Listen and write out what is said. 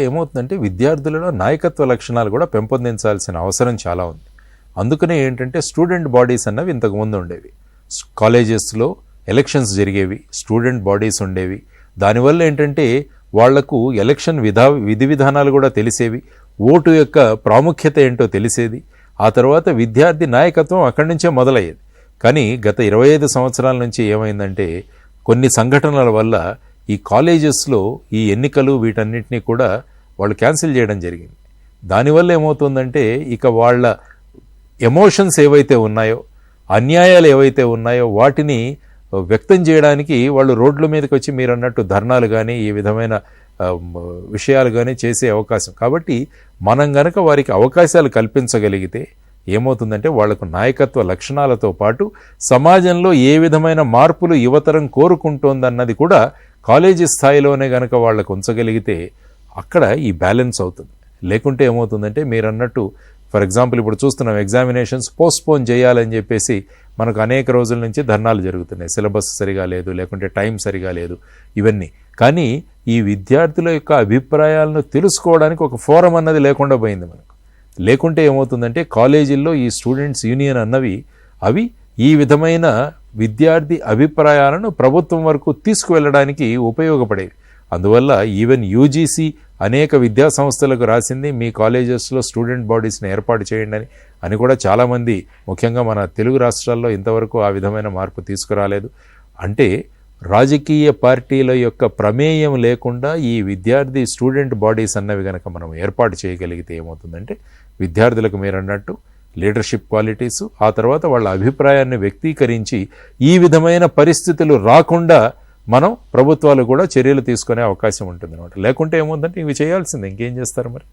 ఏమవుతుందంటే విద్యార్థులలో నాయకత్వ లక్షణాలు కూడా పెంపొందించాల్సిన అవసరం చాలా ఉంది. అందుకనే ఏంటంటే స్టూడెంట్ బాడీస్ అన్నవి ఇంతకుముందు ఉండేవి. కాలేజెస్లో ఎలక్షన్స్ జరిగేవి, స్టూడెంట్ బాడీస్ ఉండేవి. దానివల్ల ఏంటంటే వాళ్లకు ఎలక్షన్ విధి విధానాలు కూడా తెలిసేవి, ఓటు యొక్క ప్రాముఖ్యత ఏంటో తెలిసేది. ఆ తర్వాత విద్యార్థి నాయకత్వం అక్కడి నుంచే మొదలయ్యేది. కానీ గత 25 సంవత్సరాల నుంచి ఏమైందంటే కొన్ని సంఘటనల వల్ల ఈ కాలేజెస్లో ఈ ఎన్నికలు వీటన్నిటినీ కూడా వాళ్ళు క్యాన్సిల్ చేయడం జరిగింది. దానివల్ల ఏమవుతుందంటే ఇక వాళ్ళ ఎమోషన్స్ ఏవైతే ఉన్నాయో, అన్యాయాలు ఏవైతే ఉన్నాయో వాటిని వ్యక్తం చేయడానికి వాళ్ళు రోడ్ల మీదకి వచ్చి మీరు అన్నట్టు ధర్నాలు కానీ ఈ విధమైన విషయాలు కానీ చేసే అవకాశం. కాబట్టి మనం గనక వారికి అవకాశాలు కల్పించగలిగితే ఏమవుతుందంటే వాళ్లకు నాయకత్వ లక్షణాలతో పాటు సమాజంలో ఏ విధమైన మార్పులు యువతరం కోరుకుంటోందన్నది కూడా కాలేజీ స్థాయిలోనే గనక వాళ్ళకు ఉంచగలిగితే అక్కడ ఈ బ్యాలెన్స్ అవుతుంది. లేకుంటే ఏమవుతుందంటే మీరు అన్నట్టు ఫర్ ఎగ్జాంపుల్ ఇప్పుడు చూస్తున్నాం ఎగ్జామినేషన్స్ పోస్ట్పోన్ చేయాలని చెప్పేసి మనకు అనేక రోజుల నుంచి ధర్నాలు జరుగుతున్నాయి. సిలబస్ సరిగా లేదు, లేకుంటే టైం సరిగా లేదు, ఇవన్నీ. కానీ ఈ విద్యార్థుల యొక్క అభిప్రాయాలను తెలుసుకోవడానికి ఒక ఫోరం అన్నది లేకుండా పోయింది మనకు. లేకుంటే ఏమవుతుందంటే కాలేజీల్లో ఈ స్టూడెంట్స్ యూనియన్ అన్నవి అవి ఈ విధమైన విద్యార్థి అభిప్రాయాలను ప్రభుత్వం వరకు తీసుకువెళ్ళడానికి ఉపయోగపడేవి. అందువల్ల ఈవెన్ యూజీసీ అనేక విద్యా సంస్థలకు రాసింది మీ కాలేజెస్లో స్టూడెంట్ బాడీస్ని ఏర్పాటు చేయండి అని కూడా చాలామంది, ముఖ్యంగా మన తెలుగు రాష్ట్రాల్లో ఇంతవరకు ఆ విధమైన మార్పు తీసుకురాలేదు. అంటే రాజకీయ పార్టీల యొక్క ప్రమేయం లేకుండా ఈ విద్యార్థి స్టూడెంట్ బాడీస్ అన్నవి కనుక మనం ఏర్పాటు చేయగలిగితే ఏమవుతుందంటే విద్యార్థులకు మీరు అన్నట్టు లీడర్షిప్ క్వాలిటీసు, ఆ తర్వాత వాళ్ళ అభిప్రాయాన్ని వ్యక్తీకరించి ఈ విధమైన పరిస్థితులు రాకుండా మనం ప్రభుత్వాలు కూడా చర్యలు తీసుకునే అవకాశం ఉంటుంది అనమాట. లేకుంటే ఏముందంటే ఇవి చేయాల్సిందే, ఇంకేం చేస్తారు మరి.